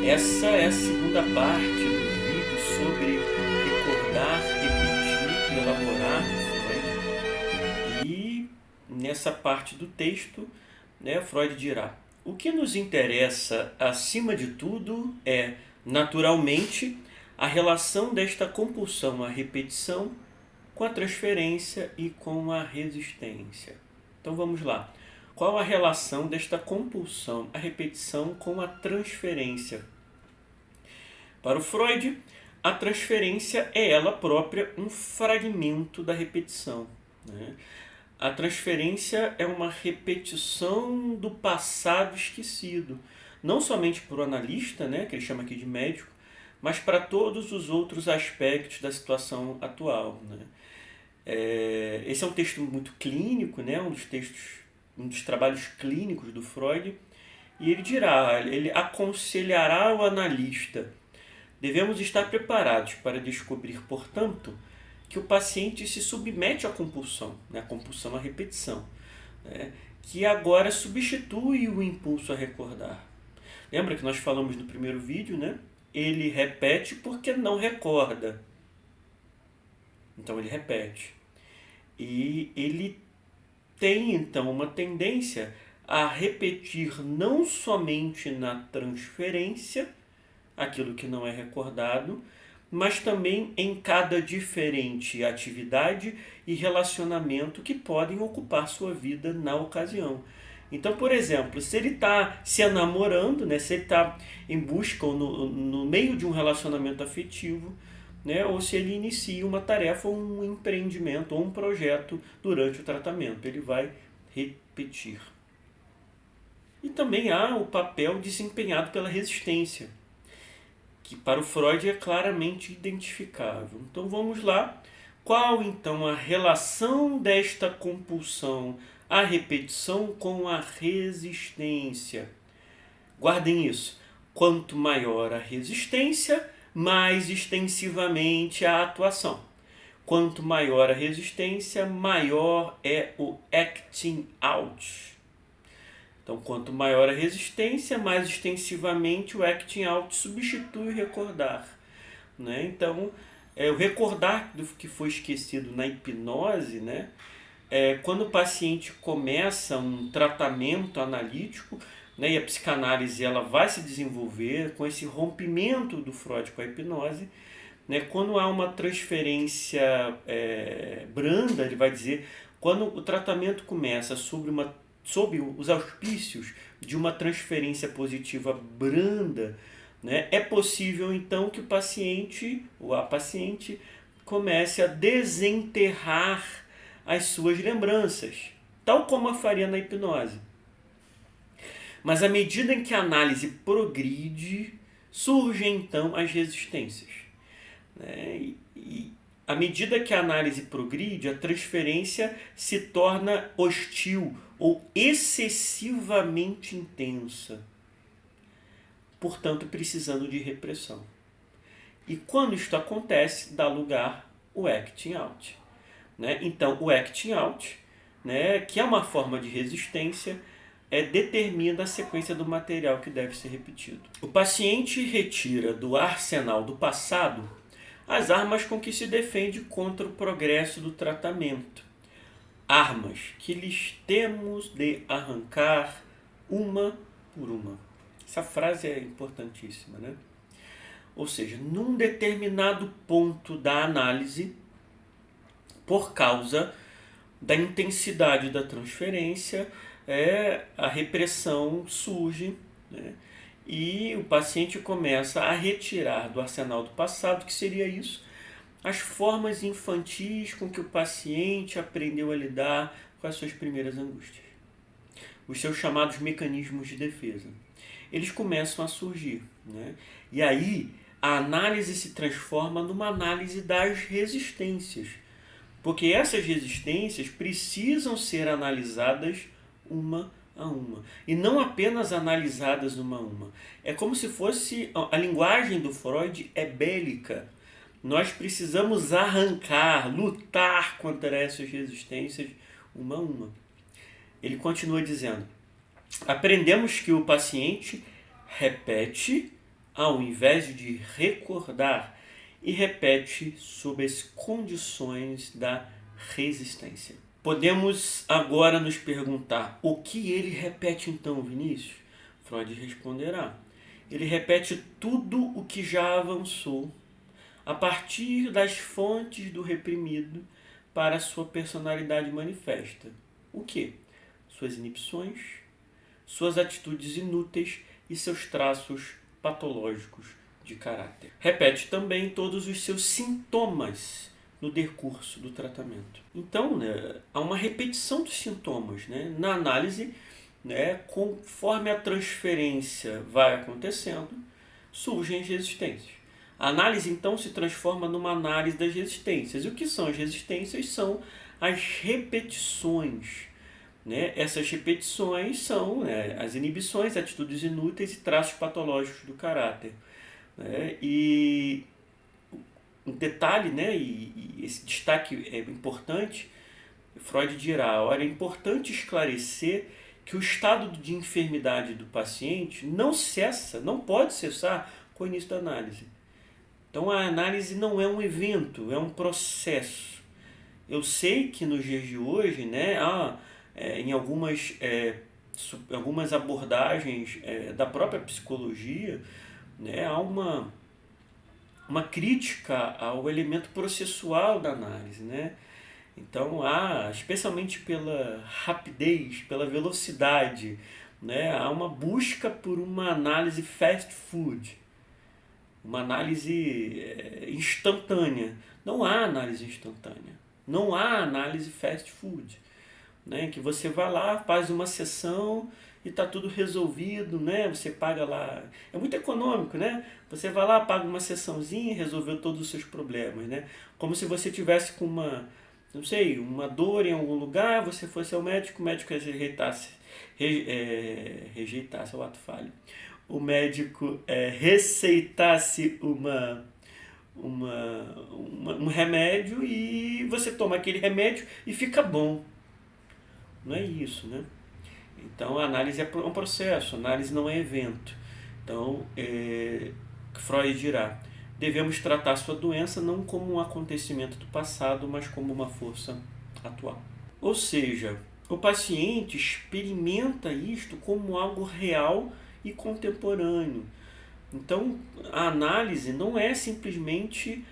Essa é a segunda parte do vídeo sobre recordar, repetir e elaborar Freud. E nessa parte do texto, Freud dirá: o que nos interessa acima de tudo é, naturalmente, a relação desta compulsão à repetição com a transferência e com a resistência. Então vamos lá. Qual a relação desta compulsão à repetição com a transferência? Para o Freud, a transferência é ela própria um fragmento da repetição. A transferência é uma repetição do passado esquecido, não somente para o analista, que ele chama aqui de médico, mas para todos os outros aspectos da situação atual. Esse é um texto muito clínico, um dos trabalhos clínicos do Freud, e ele aconselhará o analista: devemos estar preparados para descobrir, portanto, que o paciente se submete à compulsão à repetição, que agora substitui o impulso a recordar. Lembra que nós falamos no primeiro vídeo, Ele repete porque não recorda. Então ele repete. E ele tem então uma tendência a repetir não somente na transferência aquilo que não é recordado, mas também em cada diferente atividade e relacionamento que podem ocupar sua vida na ocasião. Então, por exemplo, se ele está se namorando, se ele está em busca ou no meio de um relacionamento afetivo, ou se ele inicia uma tarefa, um empreendimento ou um projeto durante o tratamento, ele vai repetir. E também há o papel desempenhado pela resistência, que para o Freud é claramente identificável. Então vamos lá. Qual então a relação desta compulsão à repetição com a resistência? Guardem isso. Quanto maior a resistência, mais extensivamente a atuação. Quanto maior a resistência, maior é o acting out. Então, quanto maior a resistência, mais extensivamente o acting out substitui o recordar. Então, o recordar do que foi esquecido na hipnose, quando o paciente começa um tratamento analítico, e a psicanálise ela vai se desenvolver com esse rompimento do Freud com a hipnose, quando há uma transferência branda, ele vai dizer, quando o tratamento começa sob os auspícios de uma transferência positiva branda, é possível então que o paciente ou a paciente comece a desenterrar as suas lembranças, tal como a faria na hipnose. Mas à medida em que a análise progride, surgem então as resistências. E à medida que a análise progride, a transferência se torna hostil ou excessivamente intensa, portanto precisando de repressão. E quando isto acontece, dá lugar ao acting out. Então o acting out, que é uma forma de resistência, determina a sequência do material que deve ser repetido. O paciente retira do arsenal do passado as armas com que se defende contra o progresso do tratamento. Armas que lhes temos de arrancar uma por uma. Essa frase é importantíssima, Ou seja, num determinado ponto da análise, por causa da intensidade da transferência, a repressão surge, e o paciente começa a retirar do arsenal do passado, que seria isso, as formas infantis com que o paciente aprendeu a lidar com as suas primeiras angústias, os seus chamados mecanismos de defesa. Eles começam a surgir, E aí a análise se transforma numa análise das resistências, porque essas resistências precisam ser analisadas uma a uma, e não apenas analisadas uma a uma. É como se fosse, a linguagem do Freud é bélica. Nós precisamos arrancar, lutar contra essas resistências uma a uma. Ele continua dizendo: aprendemos que o paciente repete ao invés de recordar, e repete sob as condições da resistência. Podemos agora nos perguntar: o que ele repete então, Vinícius? Freud responderá: ele repete tudo o que já avançou a partir das fontes do reprimido para a sua personalidade manifesta. O que? Suas inibições, suas atitudes inúteis e seus traços patológicos de caráter. Repete também todos os seus sintomas no decurso do tratamento. Então, há uma repetição dos sintomas. Na análise, conforme a transferência vai acontecendo, surgem as resistências. A análise, então, se transforma numa análise das resistências. E o que são as resistências? São as repetições. Essas repetições são as inibições, atitudes inúteis e traços patológicos do caráter. E um detalhe, e esse destaque é importante, Freud dirá: olha, é importante esclarecer que o estado de enfermidade do paciente não cessa, não pode cessar com o início da análise. Então a análise não é um evento, é um processo. Eu sei que nos dias de hoje, em algumas abordagens da própria psicologia, há uma crítica ao elemento processual da análise. Então há, especialmente pela rapidez, pela velocidade, há uma busca por uma análise fast food, uma análise instantânea. Não há análise instantânea, não há análise fast food, que você vai lá, faz uma sessão e está tudo resolvido, você paga lá, é muito econômico, você vai lá, paga uma sessãozinha e resolveu todos os seus problemas, como se você tivesse com uma dor em algum lugar, você fosse ao médico, o médico rejeitasse, é o ato falho, o médico receitasse um remédio e você toma aquele remédio e fica bom. Não é isso, Então a análise é um processo, a análise não é evento. Então, Freud dirá: devemos tratar sua doença não como um acontecimento do passado, mas como uma força atual. Ou seja, o paciente experimenta isto como algo real e contemporâneo. Então, a análise não é simplesmente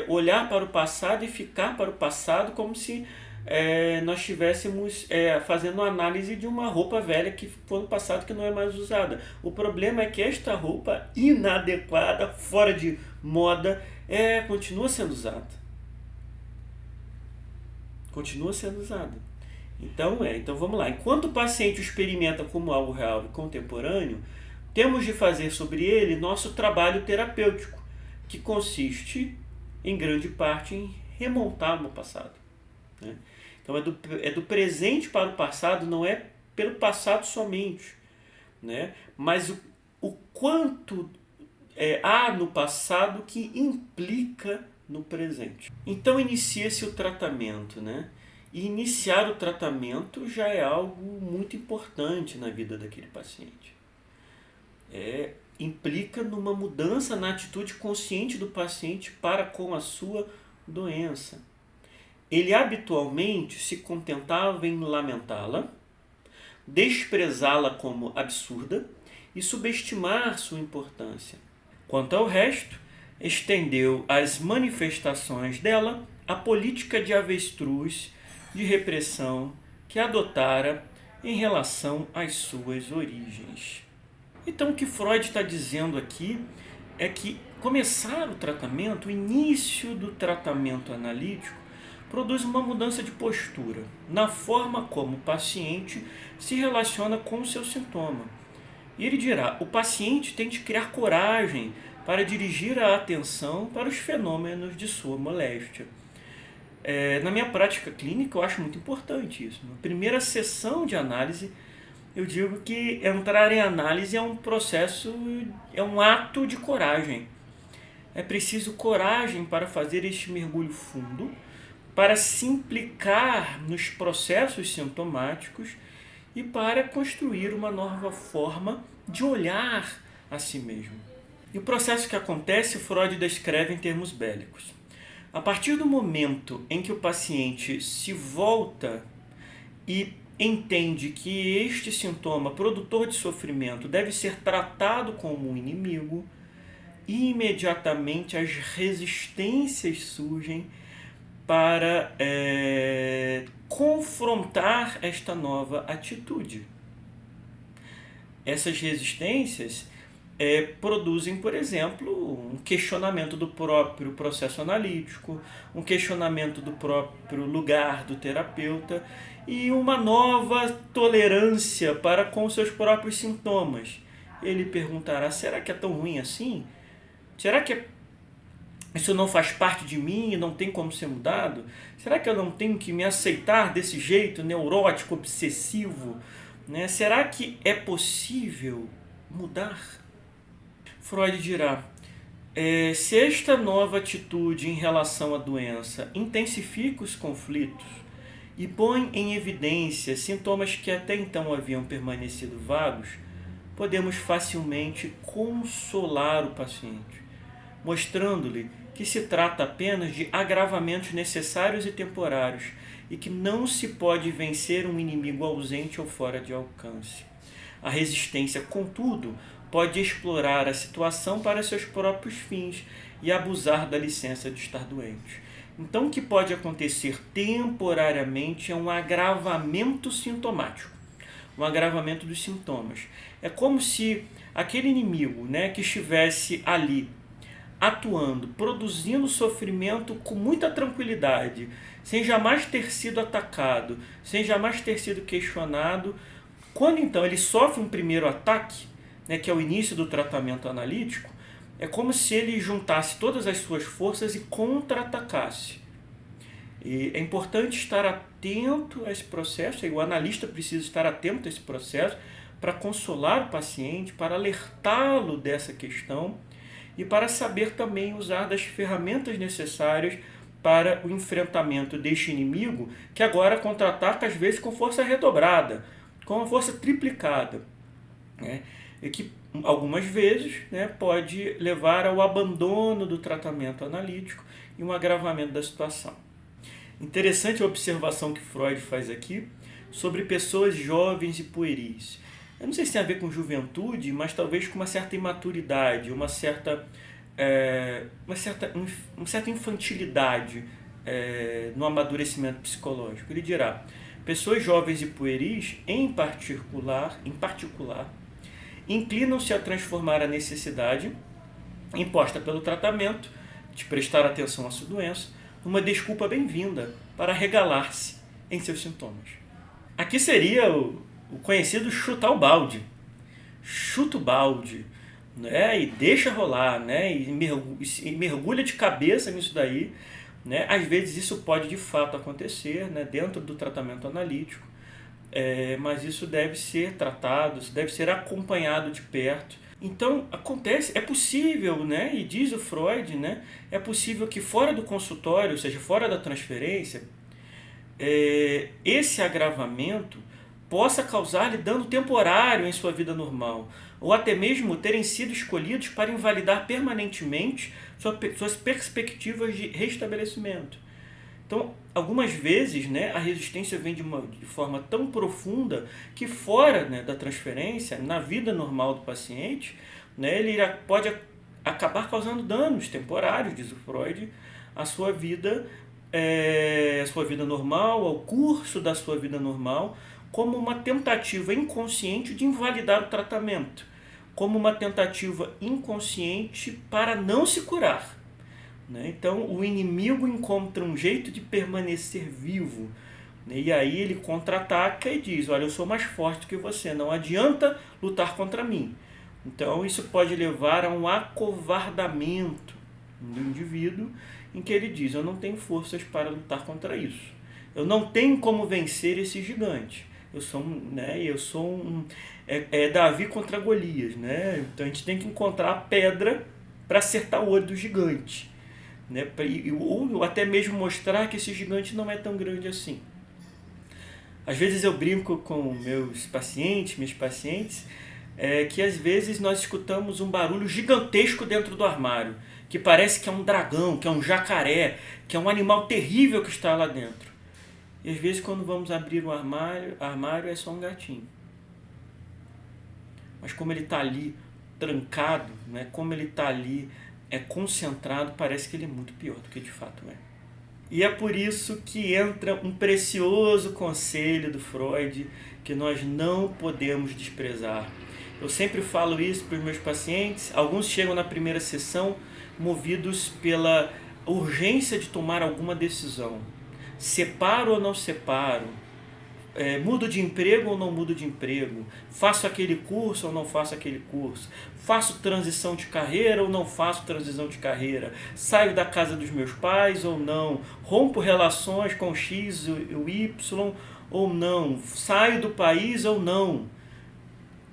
olhar para o passado e ficar para o passado como se nós estivéssemos fazendo uma análise de uma roupa velha que foi no passado, que não é mais usada. O problema é que esta roupa inadequada, fora de moda, continua sendo usada. Continua sendo usada. Então vamos lá. Enquanto o paciente o experimenta como algo real e contemporâneo, temos de fazer sobre ele nosso trabalho terapêutico, que consiste, em grande parte, em remontar no passado. Então é do presente para o passado, não é pelo passado somente, mas o quanto há no passado que implica no presente. Então inicia-se o tratamento, E iniciar o tratamento já é algo muito importante na vida daquele paciente. Implica numa mudança na atitude consciente do paciente para com a sua doença. Ele habitualmente se contentava em lamentá-la, desprezá-la como absurda e subestimar sua importância. Quanto ao resto, estendeu às manifestações dela a política de avestruz de repressão que adotara em relação às suas origens. Então, o que Freud está dizendo aqui é que começar o tratamento, o início do tratamento analítico, produz uma mudança de postura na forma como o paciente se relaciona com o seu sintoma. E ele dirá: o paciente tem de criar coragem para dirigir a atenção para os fenômenos de sua moléstia. Na minha prática clínica, eu acho muito importante isso. Na primeira sessão de análise, eu digo que entrar em análise é um processo, é um ato de coragem. É preciso coragem para fazer este mergulho fundo, para se implicar nos processos sintomáticos e para construir uma nova forma de olhar a si mesmo. E o processo que acontece, Freud descreve em termos bélicos. A partir do momento em que o paciente se volta e entende que este sintoma produtor de sofrimento deve ser tratado como um inimigo, imediatamente as resistências surgem para confrontar esta nova atitude. Essas resistências produzem, por exemplo, um questionamento do próprio processo analítico, um questionamento do próprio lugar do terapeuta e uma nova tolerância para com seus próprios sintomas. Ele perguntará: será que é tão ruim assim? Será que isso não faz parte de mim e não tem como ser mudado? Será que eu não tenho que me aceitar desse jeito neurótico, obsessivo? Né? Será que é possível mudar? Freud dirá: se esta nova atitude em relação à doença intensifica os conflitos e põe em evidência sintomas que até então haviam permanecido vagos, podemos facilmente consolar o paciente, mostrando-lhe que se trata apenas de agravamentos necessários e temporários e que não se pode vencer um inimigo ausente ou fora de alcance. A resistência, contudo, pode explorar a situação para seus próprios fins e abusar da licença de estar doente. Então, o que pode acontecer temporariamente é um agravamento sintomático, um agravamento dos sintomas. É como se aquele inimigo, que estivesse ali atuando, produzindo sofrimento com muita tranquilidade, sem jamais ter sido atacado, sem jamais ter sido questionado. Quando então ele sofre um primeiro ataque, que é o início do tratamento analítico, é como se ele juntasse todas as suas forças e contra-atacasse. E é importante estar atento a esse processo, e o analista precisa estar atento a esse processo para consolar o paciente, para alertá-lo dessa questão e para saber também usar das ferramentas necessárias para o enfrentamento deste inimigo, que agora contra-ataca às vezes com força redobrada, com uma força triplicada, e que algumas vezes pode levar ao abandono do tratamento analítico e um agravamento da situação. Interessante a observação que Freud faz aqui sobre pessoas jovens e pueris. Eu não sei se tem a ver com juventude, mas talvez com uma certa imaturidade, uma certa infantilidade no amadurecimento psicológico. Ele dirá: pessoas jovens e pueris, em particular, inclinam-se a transformar a necessidade imposta pelo tratamento de prestar atenção à sua doença numa desculpa bem-vinda para regalar-se em seus sintomas. Aqui seria o conhecido chutar o balde. Chuta o balde, e deixa rolar, e mergulha de cabeça nisso daí. Às vezes isso pode de fato acontecer dentro do tratamento analítico, mas isso deve ser tratado, isso deve ser acompanhado de perto. Então acontece, é possível, e diz o Freud, é possível que fora do consultório, ou seja, fora da transferência, esse agravamento possa causar-lhe dano temporário em sua vida normal, ou até mesmo terem sido escolhidos para invalidar permanentemente suas perspectivas de restabelecimento. Então, algumas vezes, a resistência vem de forma tão profunda que fora da transferência, na vida normal do paciente, ele pode acabar causando danos temporários, diz o Freud, à sua vida normal, ao curso da sua vida normal, como uma tentativa inconsciente de invalidar o tratamento, como uma tentativa inconsciente para não se curar. Então, o inimigo encontra um jeito de permanecer vivo, e aí ele contra-ataca e diz: olha, eu sou mais forte que você, não adianta lutar contra mim. Então, isso pode levar a um acovardamento do indivíduo, em que ele diz: eu não tenho forças para lutar contra isso, eu não tenho como vencer esse gigante. Eu sou Davi contra Golias, Então a gente tem que encontrar a pedra para acertar o olho do gigante, ou até mesmo mostrar que esse gigante não é tão grande assim. Às vezes eu brinco com minhas pacientes, é que às vezes nós escutamos um barulho gigantesco dentro do armário, que parece que é um dragão, que é um jacaré, que é um animal terrível que está lá dentro. E às vezes quando vamos abrir o armário é só um gatinho. Mas como ele está ali trancado, né, como ele está ali concentrado, parece que ele é muito pior do que de fato é. E é por isso que entra um precioso conselho do Freud que nós não podemos desprezar. Eu sempre falo isso para os meus pacientes. Alguns chegam na primeira sessão movidos pela urgência de tomar alguma decisão. Separo ou não separo? Mudo de emprego ou não mudo de emprego? Faço aquele curso ou não faço aquele curso? Faço transição de carreira ou não faço transição de carreira? Saio da casa dos meus pais ou não? Rompo relações com X e o Y ou não? Saio do país ou não?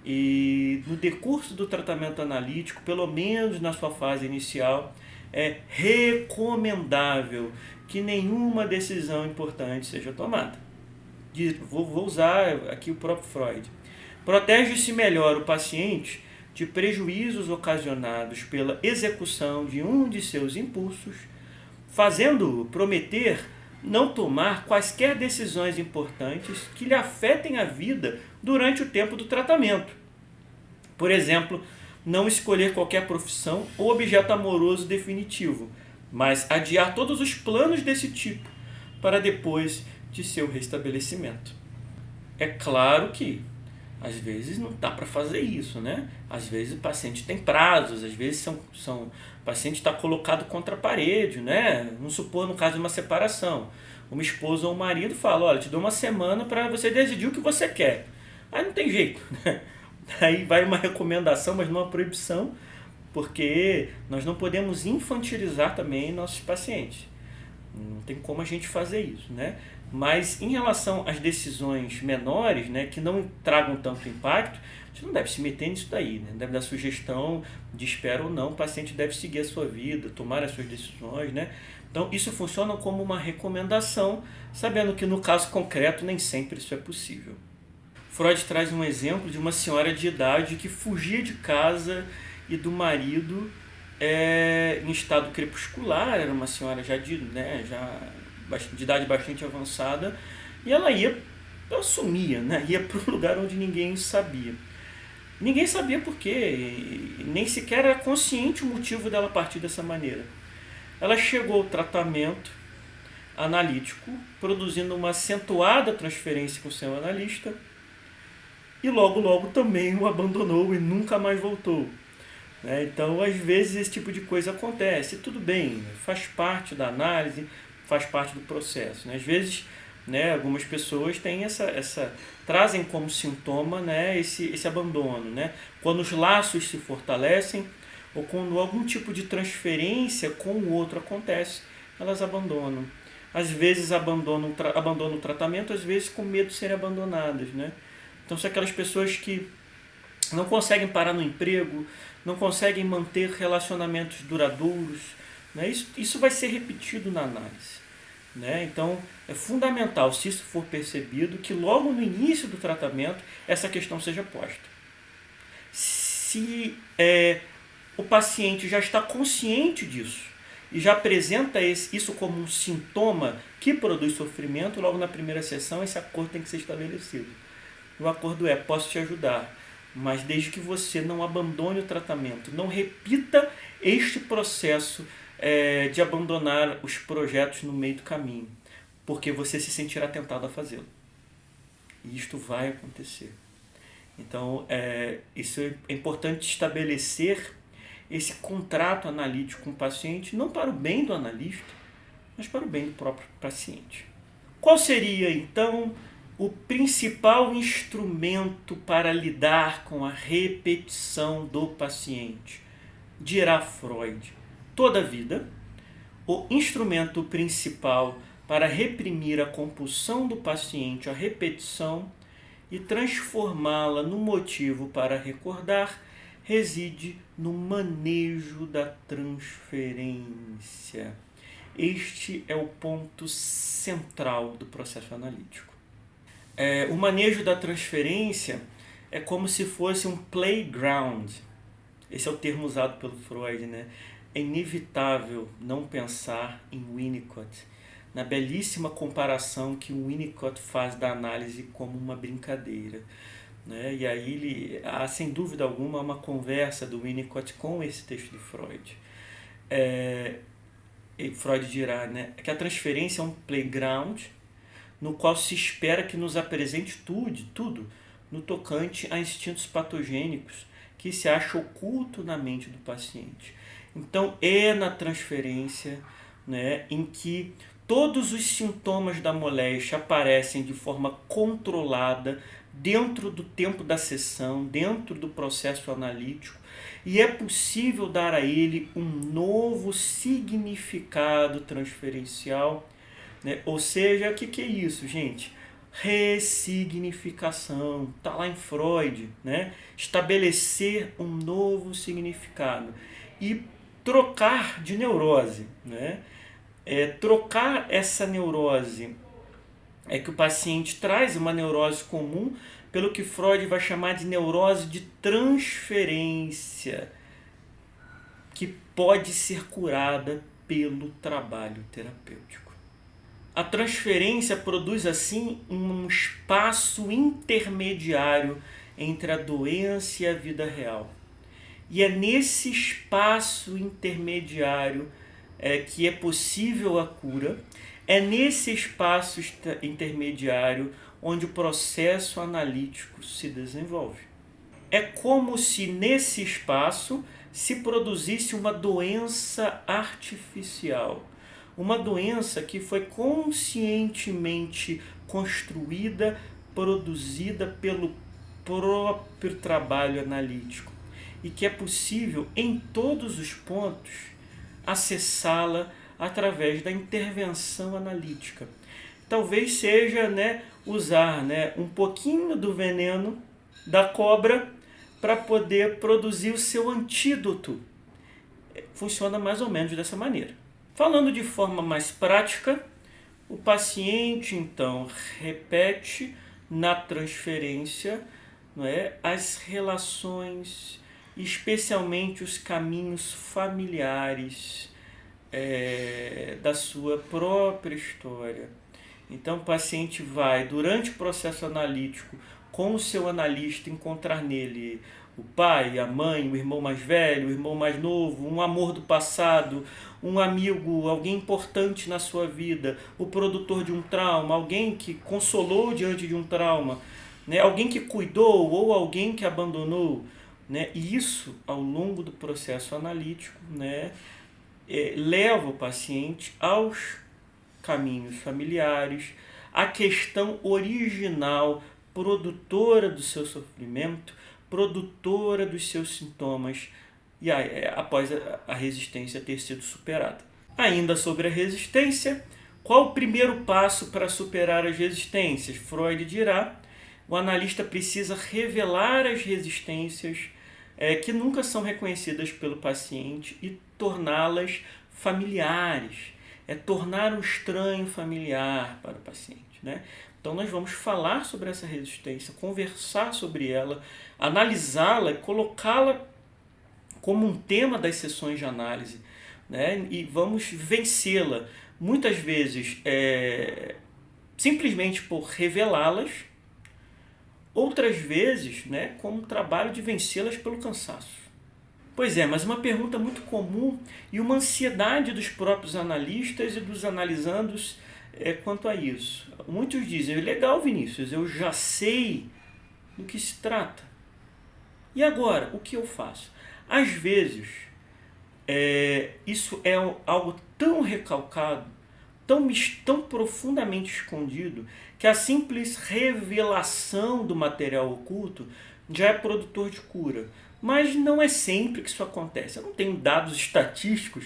E no decurso do tratamento analítico, pelo menos na sua fase inicial, é recomendável que nenhuma decisão importante seja tomada. Vou usar aqui o próprio Freud. Protege-se melhor o paciente de prejuízos ocasionados pela execução de um de seus impulsos, fazendo-o prometer não tomar quaisquer decisões importantes que lhe afetem a vida durante o tempo do tratamento. Por exemplo, não escolher qualquer profissão ou objeto amoroso definitivo, mas adiar todos os planos desse tipo para depois de seu restabelecimento. É claro que às vezes não dá para fazer isso, né? Às vezes o paciente tem prazos, às vezes o paciente está colocado contra a parede, né? Vamos supor no caso de uma separação. Uma esposa ou um marido fala, olha, te dou uma semana para você decidir o que você quer. Aí não tem jeito, né? Aí vai uma recomendação, mas não uma proibição, porque nós não podemos infantilizar também nossos pacientes. Não tem como a gente fazer isso, né? Mas em relação às decisões menores, né, que não tragam tanto impacto, você não deve se meter nisso daí, né? Não deve dar sugestão de espera ou não, o paciente deve seguir a sua vida, tomar as suas decisões, né? Então isso funciona como uma recomendação, sabendo que no caso concreto nem sempre isso é possível. Freud traz um exemplo de uma senhora de idade que fugia de casa e do marido em estado crepuscular, era uma senhora já de idade bastante avançada, e ela sumia, né? Ia para um lugar onde ninguém sabia. Ninguém sabia por quê, nem sequer era consciente o motivo dela partir dessa maneira. Ela chegou ao tratamento analítico, produzindo uma acentuada transferência com o seu analista, e logo também o abandonou e nunca mais voltou. Então, às vezes, esse tipo de coisa acontece. Tudo bem, faz parte da análise, faz parte do processo. Às vezes, algumas pessoas têm trazem como sintoma, esse abandono. Quando os laços se fortalecem ou quando algum tipo de transferência com o outro acontece, elas abandonam. Às vezes abandonam o tratamento, às vezes com medo de serem abandonadas. Então, são aquelas pessoas que não conseguem parar no emprego, não conseguem manter relacionamentos duradouros. Isso vai ser repetido na análise. Então, é fundamental, se isso for percebido, que logo no início do tratamento essa questão seja posta. Se o paciente já está consciente disso e já apresenta isso como um sintoma que produz sofrimento, logo na primeira sessão esse acordo tem que ser estabelecido. O acordo posso te ajudar, mas desde que você não abandone o tratamento, não repita este processo de abandonar os projetos no meio do caminho, porque você se sentirá tentado a fazê-lo. E isto vai acontecer. Então, isso é importante estabelecer esse contrato analítico com o paciente, não para o bem do analista, mas para o bem do próprio paciente. Qual seria, então, o principal instrumento para lidar com a repetição do paciente? Dirá Freud. Todavia, o instrumento principal para reprimir a compulsão do paciente à repetição e transformá-la no motivo para recordar reside no manejo da transferência. Este é o ponto central do processo analítico. O manejo da transferência é como se fosse um playground. Esse é o termo usado pelo Freud, né? É inevitável não pensar em Winnicott, na belíssima comparação que o Winnicott faz da análise como uma brincadeira, né? E aí há, sem dúvida alguma, uma conversa do Winnicott com esse texto do Freud. E Freud dirá, né, que a transferência é um playground no qual se espera que nos apresente tudo no tocante a instintos patogênicos que se acha oculto na mente do paciente. Então é na transferência, né, em que todos os sintomas da moléstia aparecem de forma controlada dentro do tempo da sessão, dentro do processo analítico, e é possível dar a ele um novo significado transferencial, né? Ou seja, o que é isso, gente? Ressignificação, está lá em Freud, né? Estabelecer um novo significado e trocar de neurose, né? Trocar essa neurose que o paciente traz, uma neurose comum, pelo que Freud vai chamar de neurose de transferência, que pode ser curada pelo trabalho terapêutico. A transferência produz, assim, um espaço intermediário entre a doença e a vida real. E é nesse espaço intermediário que é possível a cura, é nesse espaço intermediário onde o processo analítico se desenvolve. É como se nesse espaço se produzisse uma doença artificial, uma doença que foi conscientemente construída, produzida pelo próprio trabalho analítico e que é possível em todos os pontos acessá-la através da intervenção analítica. Talvez seja, né, usar, né, um pouquinho do veneno da cobra para poder produzir o seu antídoto. Funciona mais ou menos dessa maneira. Falando de forma mais prática, o paciente então repete na transferência, não é, as relações, especialmente os caminhos familiares da sua própria história. Então o paciente vai, durante o processo analítico, com o seu analista, encontrar nele o pai, a mãe, o irmão mais velho, o irmão mais novo, um amor do passado, um amigo, alguém importante na sua vida, o produtor de um trauma, alguém que consolou diante de um trauma, né? Alguém que cuidou ou alguém que abandonou, né? E isso, ao longo do processo analítico, né, leva o paciente aos caminhos familiares, à questão original, produtora do seu sofrimento, produtora dos seus sintomas, e após a resistência ter sido superada. Ainda sobre a resistência, qual o primeiro passo para superar as resistências? Freud dirá: o analista precisa revelar as resistências que nunca são reconhecidas pelo paciente e torná-las familiares. É tornar o estranho familiar para o paciente, né? Então nós vamos falar sobre essa resistência, conversar sobre ela, analisá-la e colocá-la como um tema das sessões de análise, né? E vamos vencê-la, muitas vezes simplesmente por revelá-las, outras vezes, né, como um trabalho de vencê-las pelo cansaço. Pois é, mas uma pergunta muito comum e uma ansiedade dos próprios analistas e dos analisandos quanto a isso. Muitos dizem: legal, Vinícius, eu já sei do que se trata. E agora, o que eu faço? Às vezes, isso é algo tão recalcado, tão profundamente escondido, que a simples revelação do material oculto já é produtor de cura. Mas não é sempre que isso acontece. Eu não tenho dados estatísticos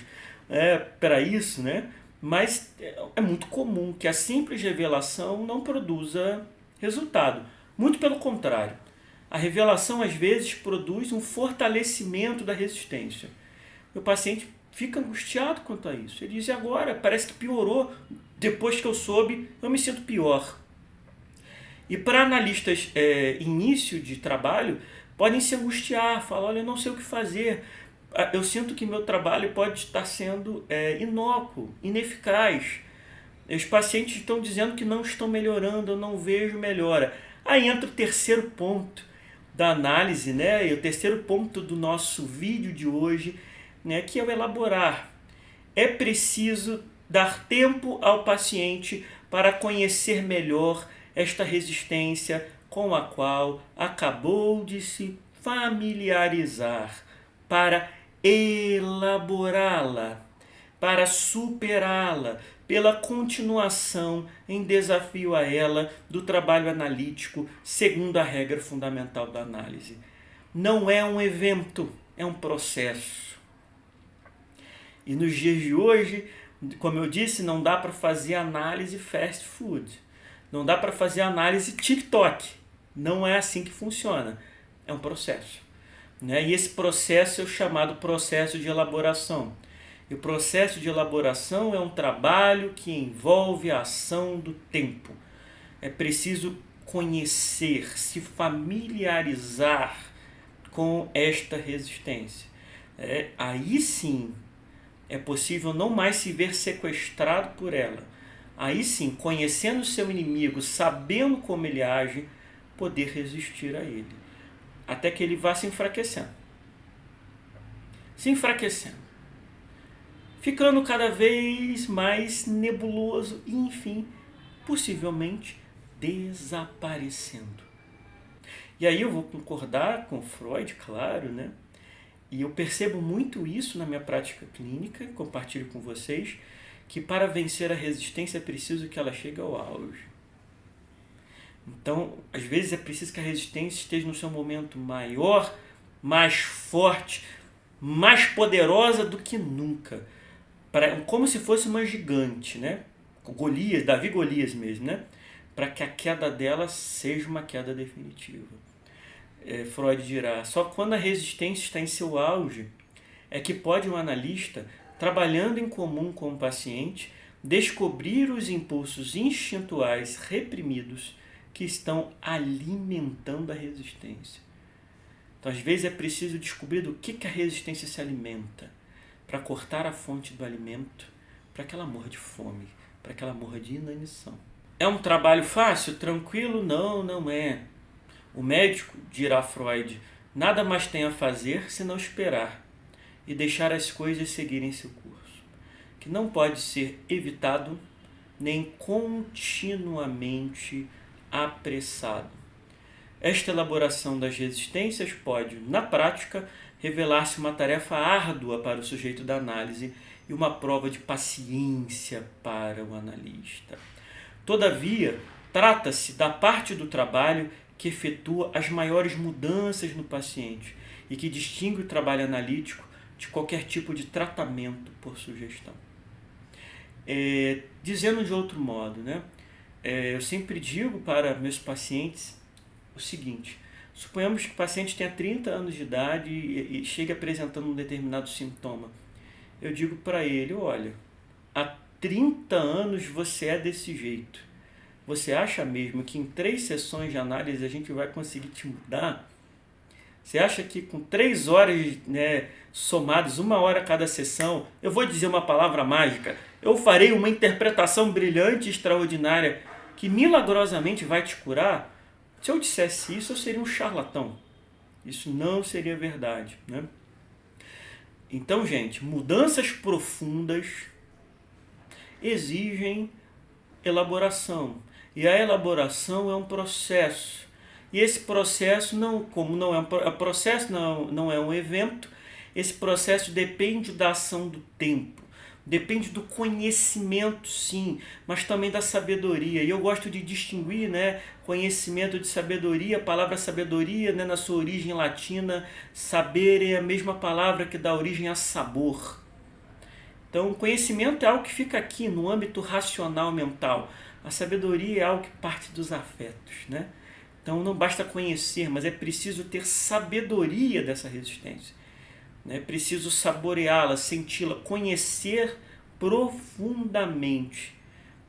para isso, né? Mas é muito comum que a simples revelação não produza resultado. Muito pelo contrário. A revelação, às vezes, produz um fortalecimento da resistência. O paciente fica angustiado quanto a isso. Ele diz: agora, parece que piorou. Depois que eu soube, eu me sinto pior. E para analistas início de trabalho, podem se angustiar, falar, olha, eu não sei o que fazer, eu sinto que meu trabalho pode estar sendo inócuo, ineficaz. Os pacientes estão dizendo que não estão melhorando, eu não vejo melhora. Aí entra o terceiro ponto da análise, né? E o terceiro ponto do nosso vídeo de hoje, né? Que é o elaborar. É preciso dar tempo ao paciente para conhecer melhor esta resistência com a qual acabou de se familiarizar, para elaborá-la, para superá-la, pela continuação em desafio a ela do trabalho analítico, segundo a regra fundamental da análise. Não é um evento, é um processo. E nos dias de hoje, como eu disse, não dá para fazer análise fast food. Não dá para fazer análise TikTok. Não é assim que funciona. É um processo. E esse processo é o chamado processo de elaboração. E o processo de elaboração é um trabalho que envolve a ação do tempo. É preciso conhecer, se familiarizar com esta resistência. Aí sim é possível não mais se ver sequestrado por ela. Aí sim, conhecendo o seu inimigo, sabendo como ele age, poder resistir a ele. Até que ele vá se enfraquecendo. Se enfraquecendo. Ficando cada vez mais nebuloso e, enfim, possivelmente desaparecendo. E aí eu vou concordar com Freud, claro, né? E eu percebo muito isso na minha prática clínica, compartilho com vocês, que para vencer a resistência é preciso que ela chegue ao auge. Então, às vezes é preciso que a resistência esteja no seu momento maior, mais forte, mais poderosa do que nunca. Como se fosse uma gigante, né? Golias, Davi Golias mesmo, né? Para que a queda dela seja uma queda definitiva. Freud dirá, só quando a resistência está em seu auge é que pode um analista, trabalhando em comum com o paciente, descobrir os impulsos instintuais reprimidos que estão alimentando a resistência. Então, às vezes é preciso descobrir do que a resistência se alimenta, para cortar a fonte do alimento, para que ela morra de fome, para que ela morra de inanição. É um trabalho fácil? Tranquilo? Não, não é. O médico, dirá Freud, nada mais tem a fazer senão esperar e deixar as coisas seguirem seu curso, que não pode ser evitado nem continuamente apressado. Esta elaboração das resistências pode, na prática, revelar-se uma tarefa árdua para o sujeito da análise e uma prova de paciência para o analista. Todavia, trata-se da parte do trabalho que efetua as maiores mudanças no paciente e que distingue o trabalho analítico de qualquer tipo de tratamento por sugestão. Dizendo de outro modo, né? Eu sempre digo para meus pacientes o seguinte: suponhamos que o paciente tenha 30 anos de idade e chegue apresentando um determinado sintoma. Eu digo para ele, olha, há 30 anos você é desse jeito. Você acha mesmo que em 3 sessões de análise a gente vai conseguir te mudar? Você acha que com 3 horas, né, somadas, 1 hora cada sessão, eu vou dizer uma palavra mágica, eu farei uma interpretação brilhante e extraordinária que milagrosamente vai te curar? Se eu dissesse isso, eu seria um charlatão. Isso não seria verdade, né? Então, gente, mudanças profundas exigem elaboração. E a elaboração é um processo. E esse processo, como não é um processo, não é um evento, esse processo depende da ação do tempo. Depende do conhecimento, sim, mas também da sabedoria. E eu gosto de distinguir, né, conhecimento de sabedoria. A palavra sabedoria, né, na sua origem latina, saber é a mesma palavra que dá origem a sabor. Então, o conhecimento é algo que fica aqui no âmbito racional mental. A sabedoria é algo que parte dos afetos, né? Então, não basta conhecer, mas é preciso ter sabedoria dessa resistência. É preciso saboreá-la, senti-la, conhecer profundamente.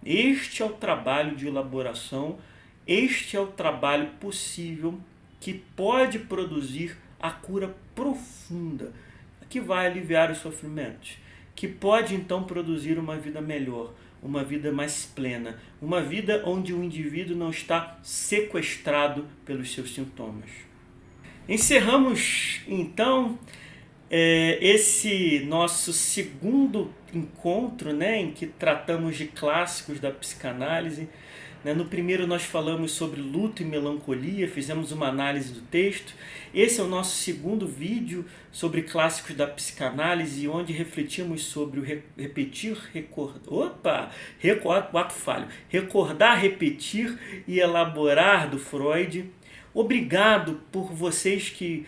Este é o trabalho de elaboração Este é o trabalho possível que pode produzir a cura profunda, que vai aliviar os sofrimentos, que pode então produzir uma vida melhor, uma vida mais plena, uma vida onde o indivíduo não está sequestrado pelos seus sintomas. Encerramos então esse nosso segundo encontro, né, em que tratamos de clássicos da psicanálise. No primeiro nós falamos sobre luto e melancolia, fizemos uma análise do texto. Esse é o nosso segundo vídeo sobre clássicos da psicanálise, onde refletimos sobre o recordar, repetir e elaborar do Freud. Obrigado por vocês que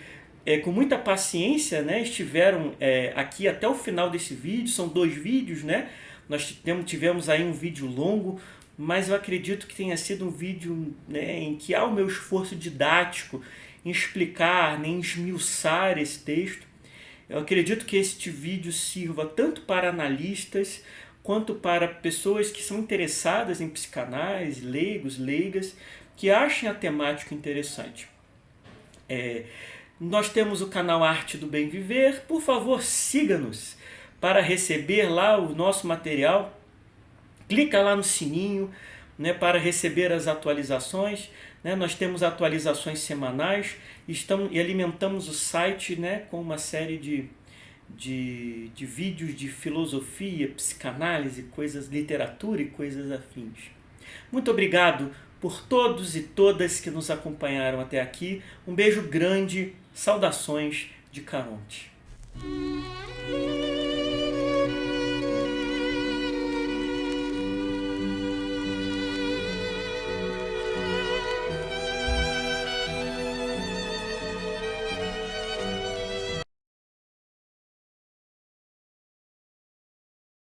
com muita paciência, né, estiveram aqui até o final desse vídeo. São 2 vídeos, né? Nós tivemos aí um vídeo longo, mas eu acredito que tenha sido um vídeo, né, em que há o meu esforço didático em explicar, em esmiuçar esse texto. Eu acredito que este vídeo sirva tanto para analistas quanto para pessoas que são interessadas em psicanálise, leigos, leigas, que achem a temática interessante. Nós temos o canal Arte do Bem Viver. Por favor, siga-nos para receber lá o nosso material. Clica lá no sininho, né, para receber as atualizações. Né? Nós temos atualizações semanais e alimentamos o site, né, com uma série de vídeos de filosofia, psicanálise, literatura e coisas afins. Muito obrigado por todos e todas que nos acompanharam até aqui. Um beijo grande, saudações de Caronte.